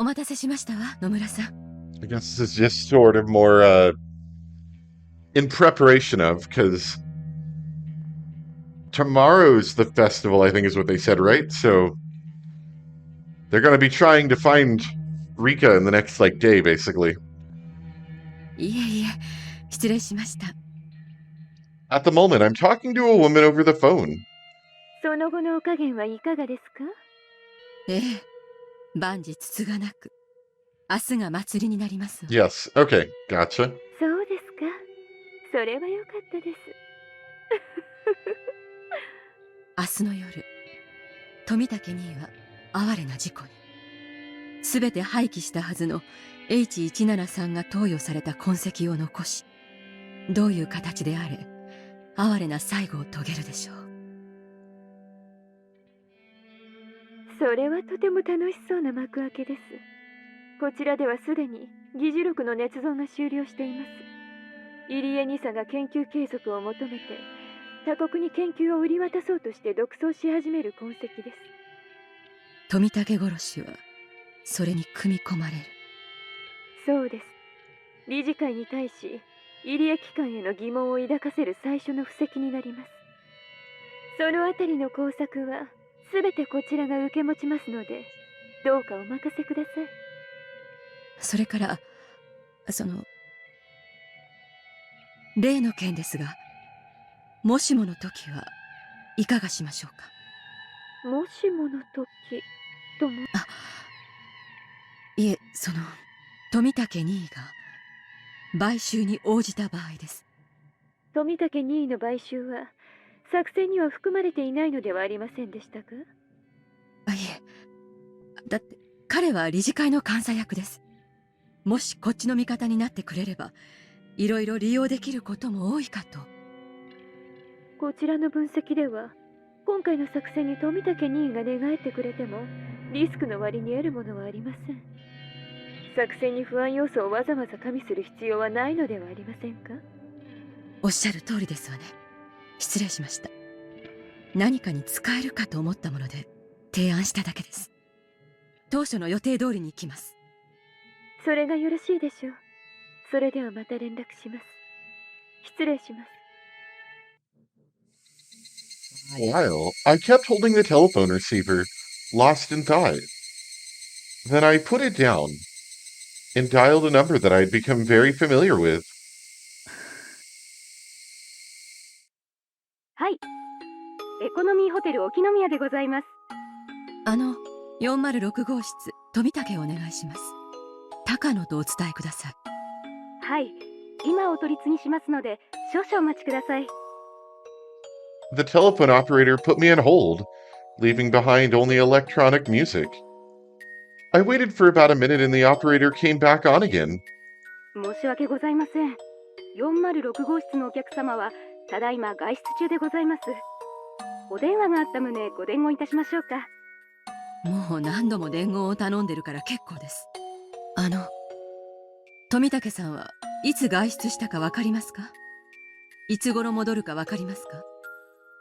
お待たせしましたわ、野村さん。I guess this is just sort of more in preparation of, because tomorrow's the festival, I think is what they said, right? So they're going to be trying to find Rika in the next, day, basically. いえいえ、失礼しました。At the moment, I'm talking to a woman over the phone. その後のお加減はいかがですか？ええ、万事つつがなく、明日が祭りになりますわ。Yes, okay, gotcha. そうですか。それはよかったです。明日の夜、富武兄は哀れな事故に。すべて廃棄したはずの H173 が投与された痕跡を残し、どういう形であれ、哀れな最後を遂げるでしょう。それはとても楽しそうな幕開けです。こちらではすでに議事録の捏造が終了しています。入江ニサが研究継続を求めて、他国に研究を売り渡そうとして独走し始める痕跡です。富武殺しはそれに組み込まれる。そうです。理事会に対し入江機関への疑問を抱かせる最初の布石になります。そのあたりの工作はすべてこちらが受け持ちますので、どうかお任せください。それから例の件ですが、もしもの時はいかがしましょうか。もしもの時とも。いえ、富武兄が買収に応じた場合です。富武任意の買収は作戦には含まれていないのではありませんでしたか？いえ、だって彼は理事会の監査役です。もしこっちの味方になってくれれば、いろいろ利用できることも多いかと。こちらの分析では、今回の作戦に富武任意が寝返ってくれてもリスクの割に得るものはありません。作戦に不安要素をわざわざ加味する必要はないのではありませんか？おっしゃる通りですわね。失礼しました。何かに使えるかと思ったもので提案しただけです。当初の予定通りに行きます。それがよろしいでしょう。それではまた連絡します。失礼します。For a while, I kept holding the telephone receiver, lost in thought. Then I put it down and dialed a number that I had become very familiar with. はい、エコノミーホテル沖宮でございます。406号室、富武をお願いします。高野とお伝えください。はい、今お取り次ぎしますので少々お待ちください。The telephone operator put me on hold, leaving behind only electronic music. I waited for about a minute and the operator came back on again. 申し訳ございません。406号室のお客様はただいま外出中でございます。お電話があった旨ご伝言いたしましょうか。もう何度も伝言を頼んでるから結構です。富武さんはいつ外出したかわかりますか？いつ頃戻るかわかりますか？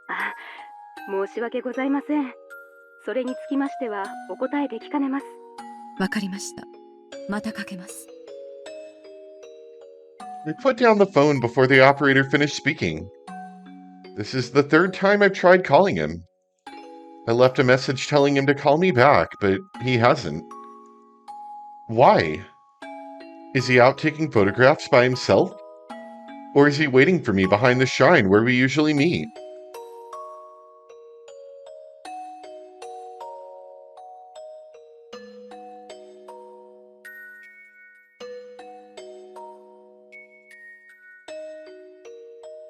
あ、申し訳ございません。それにつきましてはお答えできかねます。わかりました。またかけます。I put down the phone before the operator finished speaking. This is the third time I've tried calling him. I left a message telling him to call me back, but he hasn't. Why? Is he out taking photographs by himself? Or is he waiting for me behind the shrine where we usually meet?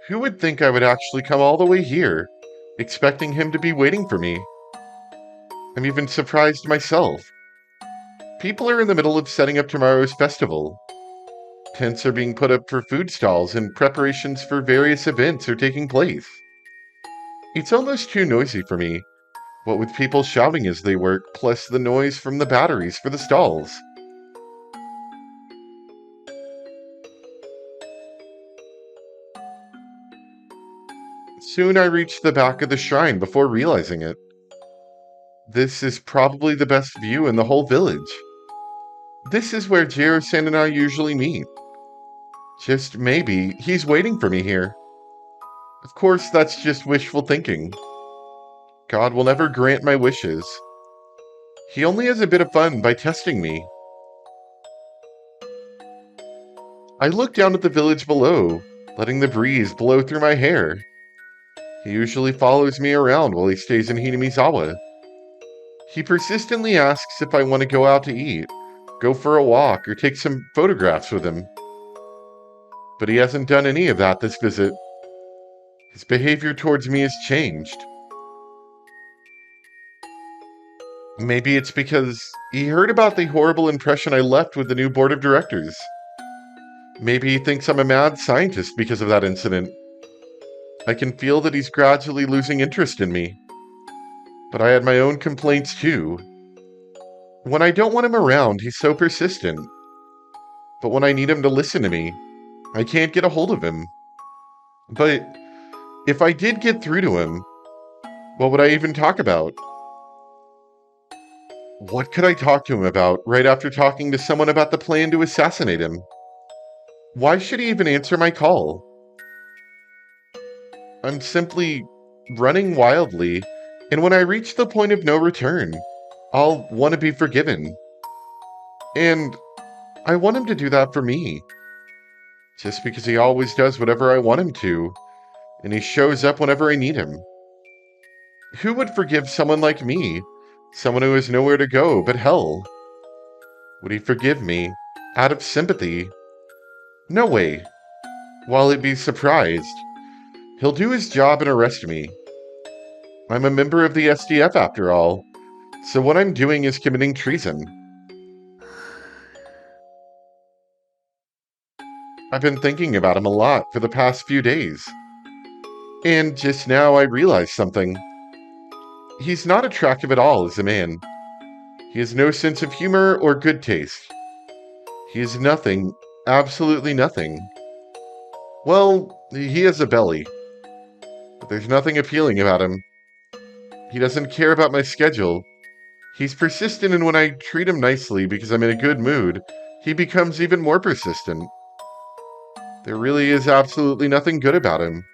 Who would think I would actually come all the way here, expecting him to be waiting for me? I'm even surprised myself. People are in the middle of setting up tomorrow's festival. Tents are being put up for food stalls and preparations for various events are taking place. It's almost too noisy for me, what with people shouting as they work, plus the noise from the batteries for the stalls. Soon I reached the back of the shrine before realizing it. This is probably the best view in the whole village. This is where Jiro-san and I usually meet. Just maybe he's waiting for me here. Of course, that's just wishful thinking. God will never grant my wishes. He only has a bit of fun by testing me. I look down at the village below, letting the breeze blow through my hair. He usually follows me around while he stays in Hinamizawa. He persistently asks if I want to go out to eat, go for a walk, or take some photographs with him. But he hasn't done any of that this visit. His behavior towards me has changed. Maybe it's because he heard about the horrible impression I left with the new board of directors. Maybe he thinks I'm a mad scientist because of that incident. I can feel that he's gradually losing interest in me. But I had my own complaints too. When I don't want him around, he's so persistent. But when I need him to listen to me, I can't get a hold of him. But if I did get through to him, what would I even talk about? What could I talk to him about right after talking to someone about the plan to assassinate him? Why should he even answer my call? I'm simply running wildly, and when I reach the point of no return, I'll want to be forgiven. And I want him to do that for me. Just because he always does whatever I want him to, and he shows up whenever I need him. Who would forgive someone like me? Someone who has nowhere to go but hell? Would he forgive me out of sympathy? No way. While he'd be surprised, he'll do his job and arrest me. I'm a member of the SDF after all, so what I'm doing is committing treason. I've been thinking about him a lot for the past few days. And just now I realized something. He's not attractive at all as a man. He has no sense of humor or good taste. He is nothing, absolutely nothing. Well, he has a belly, but there's nothing appealing about him. He doesn't care about my schedule. He's persistent, and when I treat him nicely because I'm in a good mood, he becomes even more persistent. There really is absolutely nothing good about him.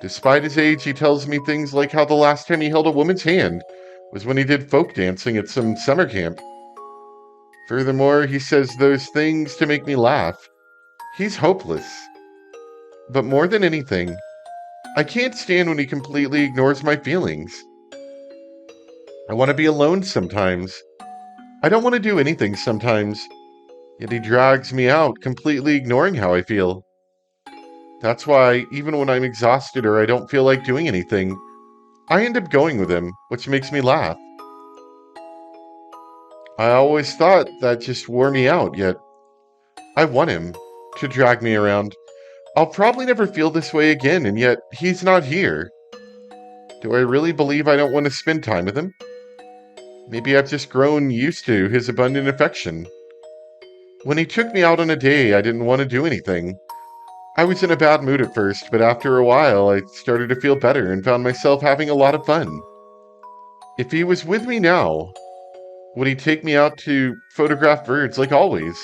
Despite his age, he tells me things like how the last time he held a woman's hand was when he did folk dancing at some summer camp. Furthermore, he says those things to make me laugh. He's hopeless. But more than anything, I can't stand when he completely ignores my feelings. I want to be alone sometimes. I don't want to do anything sometimes, yet he drags me out, completely ignoring how I feel. That's why, even when I'm exhausted or I don't feel like doing anything, I end up going with him, which makes me laugh. I always thought that just wore me out, yet I want him to drag me around. I'll probably never feel this way again, and yet he's not here. Do I really believe I don't want to spend time with him? Maybe I've just grown used to his abundant affection. When he took me out on a day, I didn't want to do anything. I was in a bad mood at first, but after a while, I started to feel better and found myself having a lot of fun. If he was with me now, would he take me out to photograph birds like always?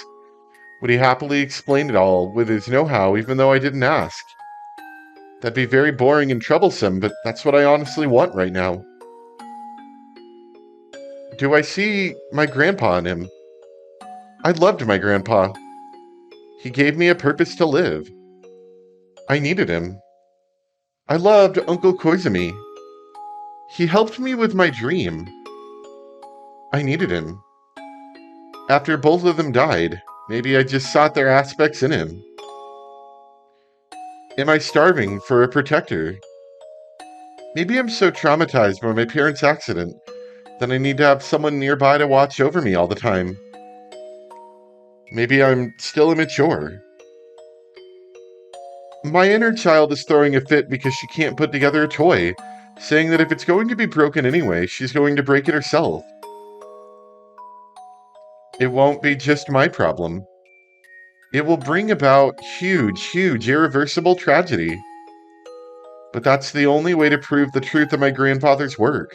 Would he happily explain it all with his know-how even though I didn't ask? That'd be very boring and troublesome, but that's what I honestly want right now. Do I see my grandpa in him? I loved my grandpa. He gave me a purpose to live. I needed him. I loved Uncle Koizumi. He helped me with my dream. I needed him. After both of them died, maybe I just sought their aspects in him. Am I starving for a protector? Maybe I'm so traumatized by my parents' accident that I need to have someone nearby to watch over me all the time. Maybe I'm still immature. My inner child is throwing a fit because she can't put together a toy, saying that if it's going to be broken anyway, she's going to break it herself. It won't be just my problem. It will bring about huge, irreversible tragedy. But that's the only way to prove the truth of my grandfather's work.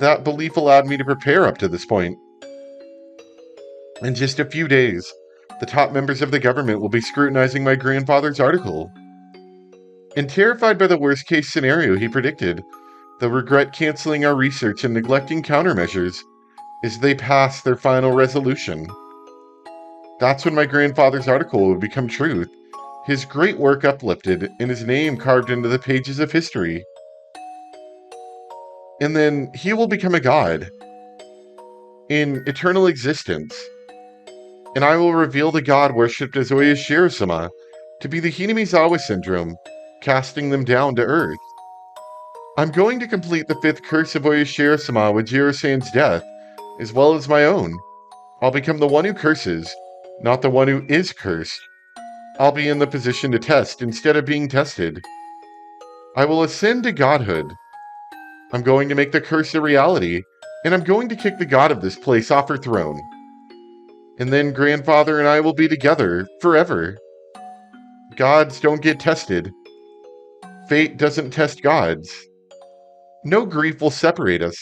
That belief allowed me to prepare up to this point. In just a few days, the top members of the government will be scrutinizing my grandfather's article. And terrified by the worst case scenario he predicted, they'll regret canceling our research and neglecting countermeasures as they pass their final resolution. That's when my grandfather's article will become truth, his great work uplifted, and his name carved into the pages of history. And then he will become a god in eternal existence, and I will reveal the god worshipped as Oyashiro-sama to be the Hinamizawa syndrome, casting them down to earth. I'm going to complete the fifth curse of Oyashiro-sama with Jiro-san's death, as well as my own. I'll become the one who curses, not the one who is cursed. I'll be in the position to test instead of being tested. I will ascend to godhood. I'm going to make the curse a reality, and I'm going to kick the god of this place off her throne. And then grandfather and I will be together forever. Gods don't get tested. Fate doesn't test gods. No grief will separate us.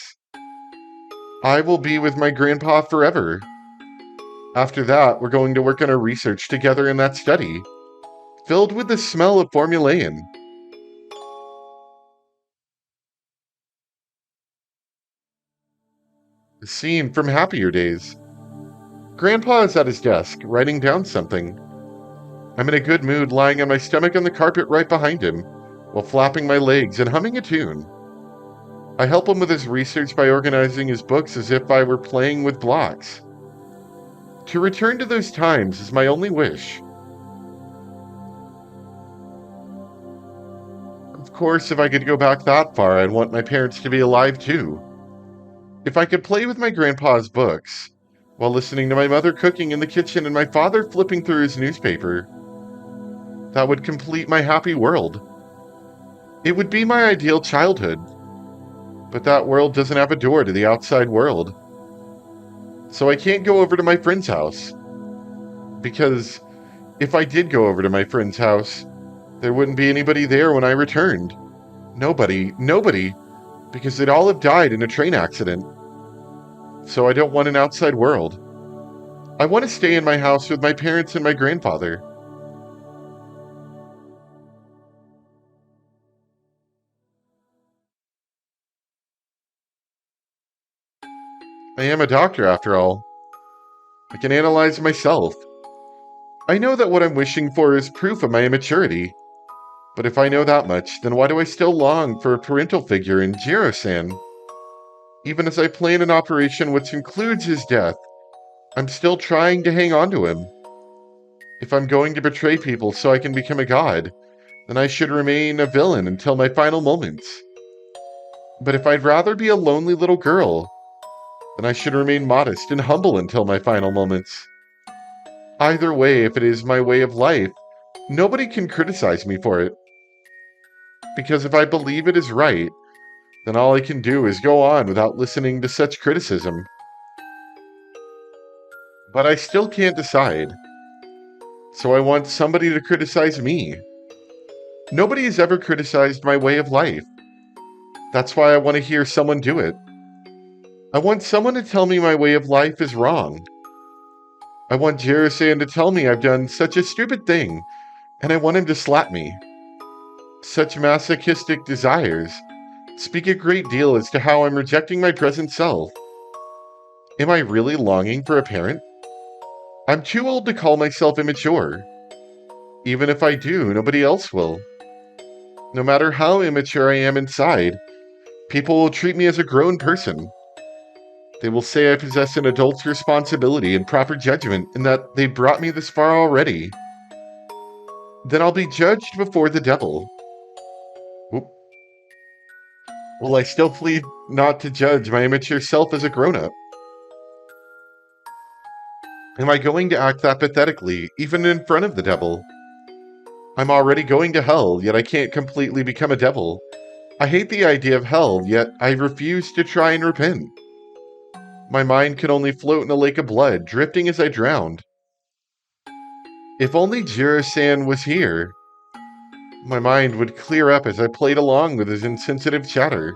I will be with my grandpa forever. After that, we're going to work on our research together in that study, filled with the smell of formulain. The scene from happier days. Grandpa is at his desk, writing down something. I'm in a good mood lying on my stomach on the carpet right behind him, while flapping my legs and humming a tune. I help him with his research by organizing his books as if I were playing with blocks. To return to those times is my only wish. Of course, if I could go back that far, I'd want my parents to be alive too. If I could play with my grandpa's books, while listening to my mother cooking in the kitchen and my father flipping through his newspaper, that would complete my happy world. It would be my ideal childhood. But that world doesn't have a door to the outside world. So I can't go over to my friend's house. Because if I did go over to my friend's house, there wouldn't be anybody there when I returned. Nobody, because they'd all have died in a train accident. So I don't want an outside world. I want to stay in my house with my parents and my grandfather. I am a doctor, after all. I can analyze myself. I know that what I'm wishing for is proof of my immaturity. But if I know that much, then why do I still long for a parental figure in Jiro-san? Even as I plan an operation which includes his death, I'm still trying to hang on to him. If I'm going to betray people so I can become a god, then I should remain a villain until my final moments. But if I'd rather be a lonely little girl, then I should remain modest and humble until my final moments. Either way, if it is my way of life, nobody can criticize me for it. Because if I believe it is right, then all I can do is go on without listening to such criticism. But I still can't decide. So I want somebody to criticize me. Nobody has ever criticized my way of life. That's why I want to hear someone do it. I want someone to tell me my way of life is wrong. I want Jiro-san to tell me I've done such a stupid thing, and I want him to slap me. Such masochistic desires speak a great deal as to how I'm rejecting my present self. Am I really longing for a parent? I'm too old to call myself immature. Even if I do, nobody else will. No matter how immature I am inside, people will treat me as a grown person. They will say I possess an adult's responsibility and proper judgment, and that they brought me this far already. Then I'll be judged before the devil. Whoop. Will I still plead not to judge my immature self as a grown-up? Am I going to act that pathetically, even in front of the devil? I'm already going to hell, yet I can't completely become a devil. I hate the idea of hell, yet I refuse to try and repent. My mind could only float in a lake of blood, drifting as I drowned. If only Jiro-san was here. My mind would clear up as I played along with his insensitive chatter.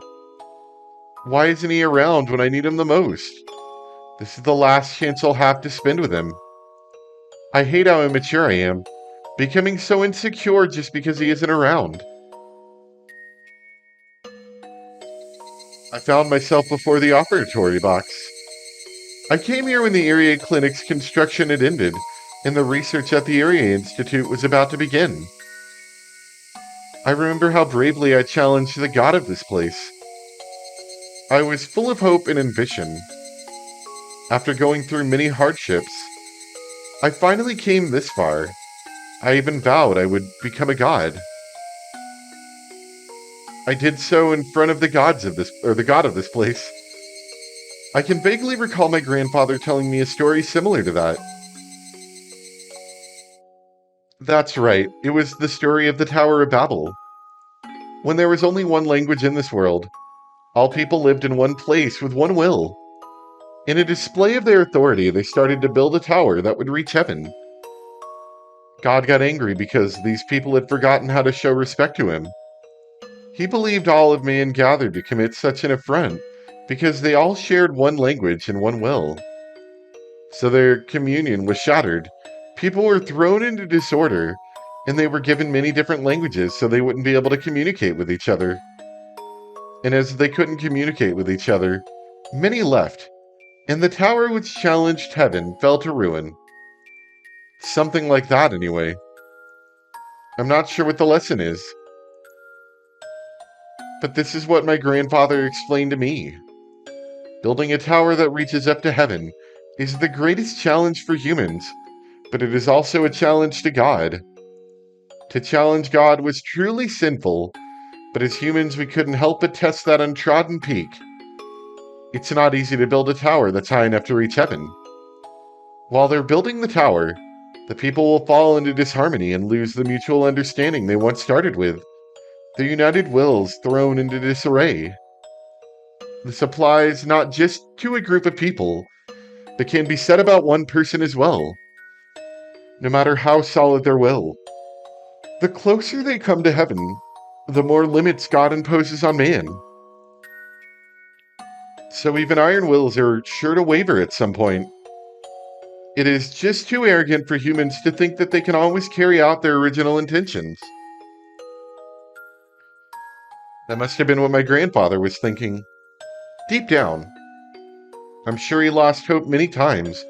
Why isn't he around when I need him the most? This is the last chance I'll have to spend with him. I hate how immature I am, becoming so insecure just because he isn't around. I found myself before the operatory box. I came here when the area clinic's construction had ended, and the research at the Area Institute was about to begin. I remember how bravely I challenged the god of this place. I was full of hope and ambition. After going through many hardships, I finally came this far. I even vowed I would become a god. I did so in front of the god of this place. I can vaguely recall my grandfather telling me a story similar to that. That's right, it was the story of the Tower of Babel. When there was only one language in this world, all people lived in one place with one will. In a display of their authority, they started to build a tower that would reach heaven. God got angry because these people had forgotten how to show respect to him. He believed all of man gathered to commit such an affront because they all shared one language and one will. So their communion was shattered. People were thrown into disorder, and they were given many different languages so they wouldn't be able to communicate with each other. And as they couldn't communicate with each other, many left, and the tower which challenged heaven fell to ruin. Something like that, anyway. I'm not sure what the lesson is, but this is what my grandfather explained to me. Building a tower that reaches up to heaven is the greatest challenge for humans, but it is also a challenge to God. To challenge God was truly sinful, but as humans we couldn't help but test that untrodden peak. It's not easy to build a tower that's high enough to reach heaven. While they're building the tower, the people will fall into disharmony and lose the mutual understanding they once started with. Their united wills thrown into disarray. This applies not just to a group of people, but can be said about one person as well. No matter how solid their will, the closer they come to heaven, the more limits God imposes on man. So even iron wills are sure to waver at some point. It is just too arrogant for humans to think that they can always carry out their original intentions. That must have been what my grandfather was thinking. Deep down, I'm sure he lost hope many times,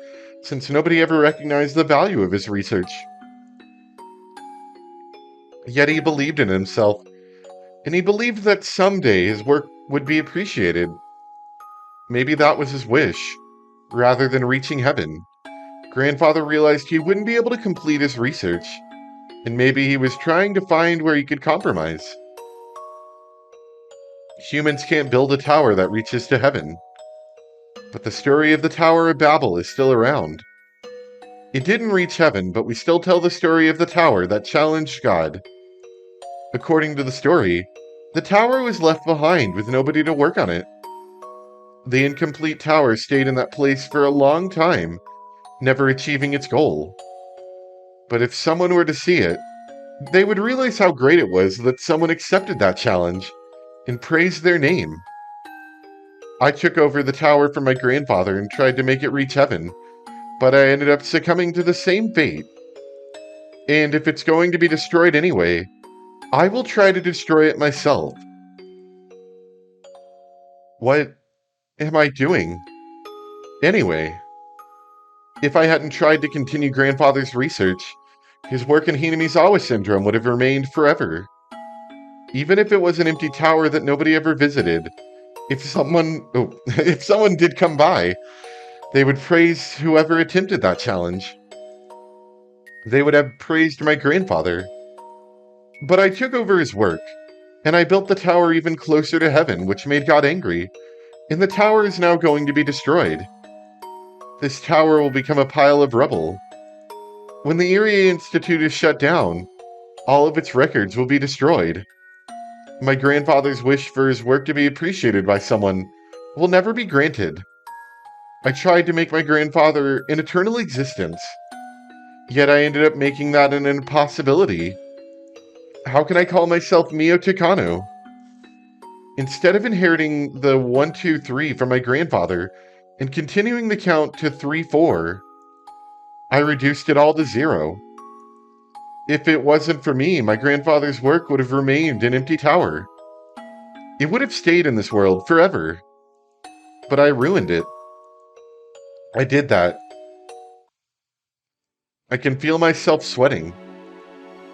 since nobody ever recognized the value of his research. Yet he believed in himself, and he believed that someday his work would be appreciated. Maybe that was his wish, rather than reaching heaven. Grandfather realized he wouldn't be able to complete his research, and maybe he was trying to find where he could compromise. Humans can't build a tower that reaches to heaven, but the story of the Tower of Babel is still around. It didn't reach heaven, but we still tell the story of the tower that challenged God. According to the story, the tower was left behind with nobody to work on it. The incomplete tower stayed in that place for a long time, never achieving its goal. But if someone were to see it, they would realize how great it was that someone accepted that challenge and praised their name. I took over the tower from my grandfather and tried to make it reach heaven, but I ended up succumbing to the same fate. And if it's going to be destroyed anyway, I will try to destroy it myself. What am I doing? Anyway, if I hadn't tried to continue grandfather's research, his work in Hinamizawa syndrome would have remained forever. Even if it was an empty tower that nobody ever visited, if someone did come by, they would praise whoever attempted that challenge. They would have praised my grandfather. But I took over his work, and I built the tower even closer to heaven, which made God angry, and the tower is now going to be destroyed. This tower will become a pile of rubble. When the Area Institute is shut down, all of its records will be destroyed. My grandfather's wish for his work to be appreciated by someone will never be granted. I tried to make my grandfather an eternal existence, yet I ended up making that an impossibility. How can I call myself Mio Takano? Instead of inheriting the 1, 2, 3 from my grandfather and continuing the count to 3, 4, I reduced it all to 0. If it wasn't for me, my grandfather's work would have remained an empty tower. It would have stayed in this world forever. But I ruined it. I did that. I can feel myself sweating.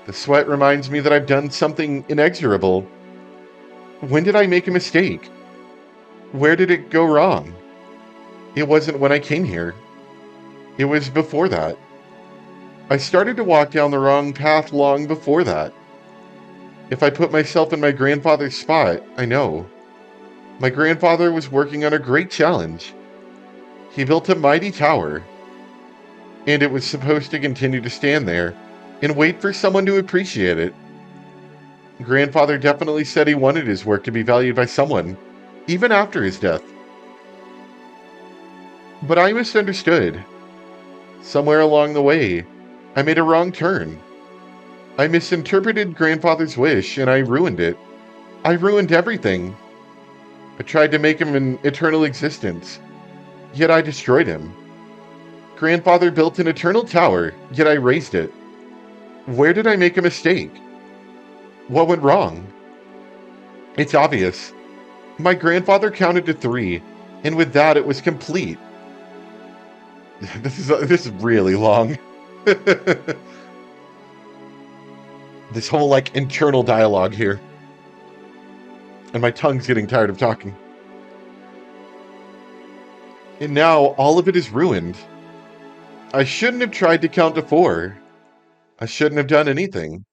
The sweat reminds me that I've done something inexorable. When did I make a mistake? Where did it go wrong? It wasn't when I came here. It was before that. I started to walk down the wrong path long before that. If I put myself in my grandfather's spot, I know. My grandfather was working on a great challenge. He built a mighty tower, and it was supposed to continue to stand there and wait for someone to appreciate it. Grandfather definitely said he wanted his work to be valued by someone, even after his death. But I misunderstood. Somewhere along the way, I made a wrong turn. I misinterpreted Grandfather's wish, and I ruined it. I ruined everything. I tried to make him an eternal existence, yet I destroyed him. Grandfather built an eternal tower, yet I raised it. Where did I make a mistake? What went wrong? It's obvious. My grandfather counted to 3, and with that it was complete. This is really long. This whole, internal dialogue here. And my tongue's getting tired of talking. And now, all of it is ruined. I shouldn't have tried to count to 4. I shouldn't have done anything.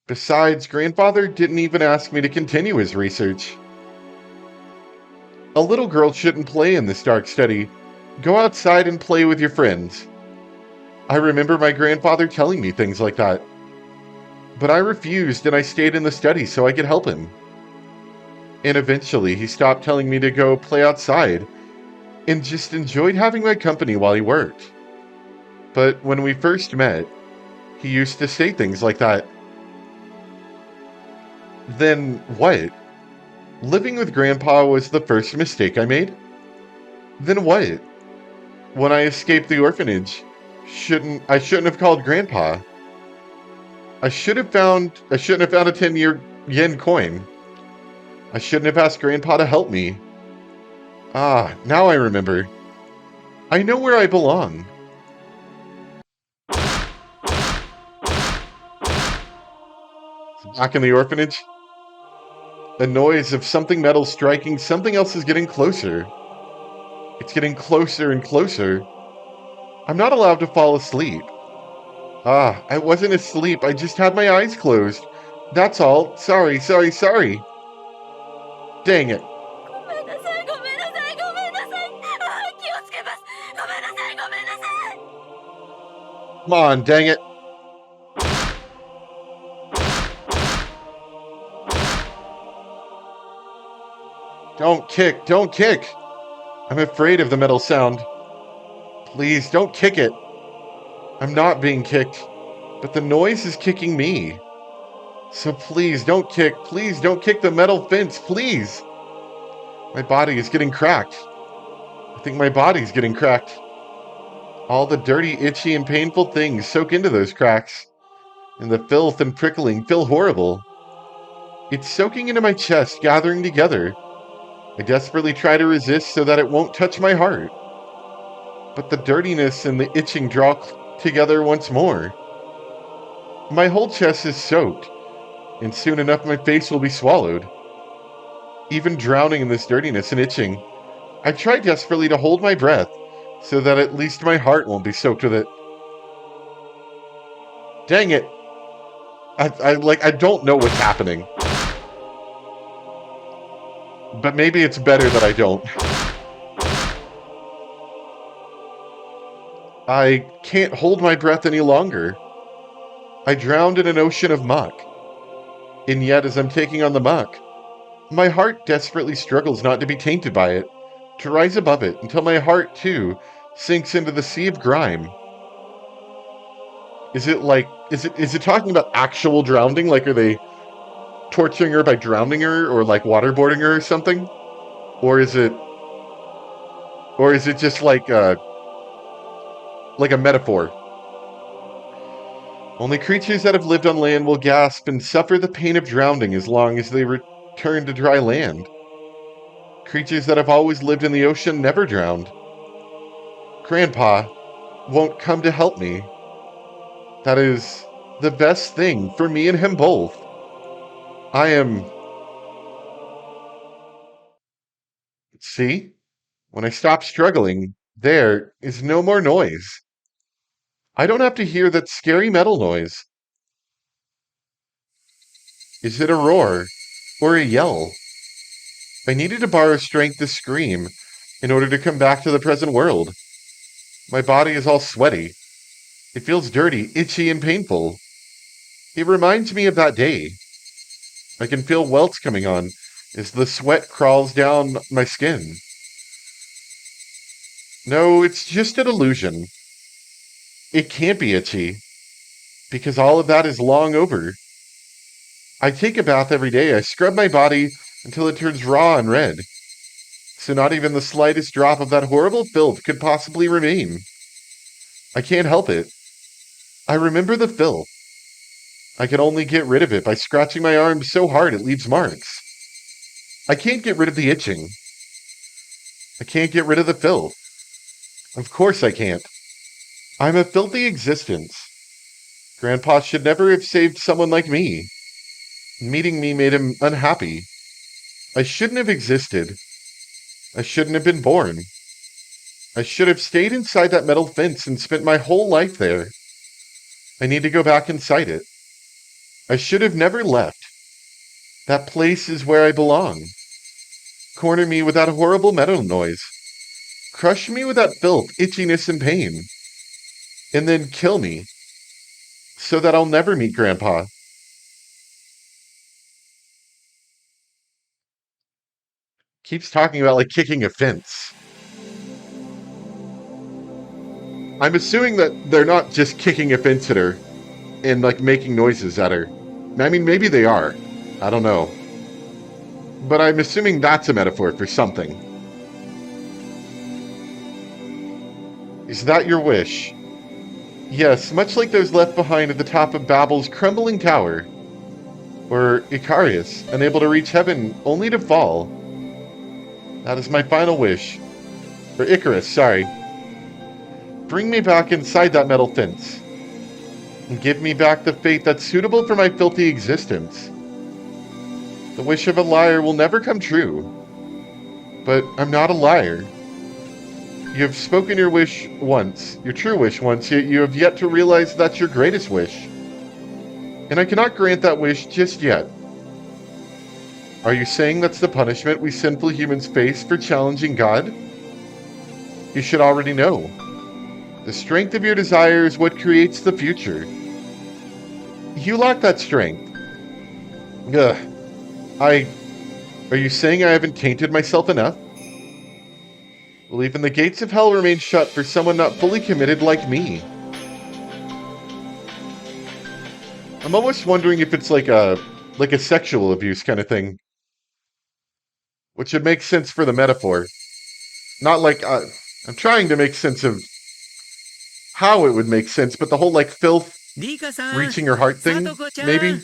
Besides, Grandfather didn't even ask me to continue his research. A little girl shouldn't play in this dark study. Go outside and play with your friends. I remember my grandfather telling me things like that. But I refused, and I stayed in the study so I could help him. And eventually, he stopped telling me to go play outside, and just enjoyed having my company while he worked. But when we first met, he used to say things like that. Then what? Living with Grandpa was the first mistake I made? Then what? When I escaped the orphanage, I shouldn't have called Grandpa. I shouldn't have found a 10 yen coin. I shouldn't have asked Grandpa to help me. Ah, now I remember. I know where I belong. Back in the orphanage, the noise of something metal striking something else is getting closer. It's getting closer and closer. I'm not allowed to fall asleep. Ah, I wasn't asleep. I just had my eyes closed. That's all. Sorry. Dang it. Come on, dang it. Don't kick. I'm afraid of the metal sound. Please, don't kick it. I'm not being kicked, but the noise is kicking me. So please don't kick the metal fence, please. My body is getting cracked. I think my body's getting cracked. All the dirty, itchy, and painful things soak into those cracks, and the filth and prickling feel horrible. It's soaking into my chest, gathering together. I desperately try to resist so that it won't touch my heart. But the dirtiness and the itching draw together once more. My whole chest is soaked, and soon enough my face will be swallowed. Even drowning in this dirtiness and itching, I try desperately to hold my breath so that at least my heart won't be soaked with it. Dang it. I don't know what's happening. But maybe it's better that I don't. I can't hold my breath any longer. I drowned in an ocean of muck. And yet, as I'm taking on the muck, my heart desperately struggles not to be tainted by it, to rise above it until my heart, too, sinks into the sea of grime. Is it talking about actual drowning? Like, are they torturing her by drowning her, or like waterboarding her or something? Or is it Or is it just like a metaphor? Only creatures that have lived on land will gasp and suffer the pain of drowning as long as they return to dry land. Creatures that have always lived in the ocean never drowned. Grandpa won't come to help me. That is the best thing for me and him both. I am... See? When I stop struggling, there is no more noise. I don't have to hear that scary metal noise. Is it a roar or a yell? I needed to borrow strength to scream in order to come back to the present world. My body is all sweaty. It feels dirty, itchy, and painful. It reminds me of that day. I can feel welts coming on as the sweat crawls down my skin. No, it's just an illusion. It can't be itchy, because all of that is long over. I take a bath every day. I scrub my body until it turns raw and red, so not even the slightest drop of that horrible filth could possibly remain. I can't help it. I remember the filth. I can only get rid of it by scratching my arms so hard it leaves marks. I can't get rid of the itching. I can't get rid of the filth. Of course I can't. I'm a filthy existence. Grandpa should never have saved someone like me. Meeting me made him unhappy. I shouldn't have existed. I shouldn't have been born. I should have stayed inside that metal fence and spent my whole life there. I need to go back inside it. I should have never left. That place is where I belong. Corner me with that horrible metal noise. Crush me with that filth, itchiness, and pain. And then kill me. So that I'll never meet Grandpa. Keeps talking about, like, kicking a fence. I'm assuming that they're not just kicking a fence at her and, like, making noises at her. I mean, maybe they are. I don't know. But I'm assuming that's a metaphor for something. Is that your wish? Yes, much like those left behind at the top of Babel's crumbling tower. Or Icarus, unable to reach heaven only to fall. That is my final wish. Or Icarus, sorry. Bring me back inside that metal fence. And give me back the fate that's suitable for my filthy existence. The wish of a liar will never come true. But I'm not a liar. You have spoken your wish once, your true wish once, yet you have yet to realize that's your greatest wish. And I cannot grant that wish just yet. Are you saying that's the punishment we sinful humans face for challenging God? You should already know. The strength of your desire is what creates the future. You lack that strength. Ugh. Are you saying I haven't tainted myself enough? Will even the gates of hell remain shut for someone not fully committed like me? I'm almost wondering if it's like a sexual abuse kind of thing. Which would make sense for the metaphor. Not like, I'm trying to make sense of how it would make sense, but the whole, like, filth reaching your heart thing, maybe?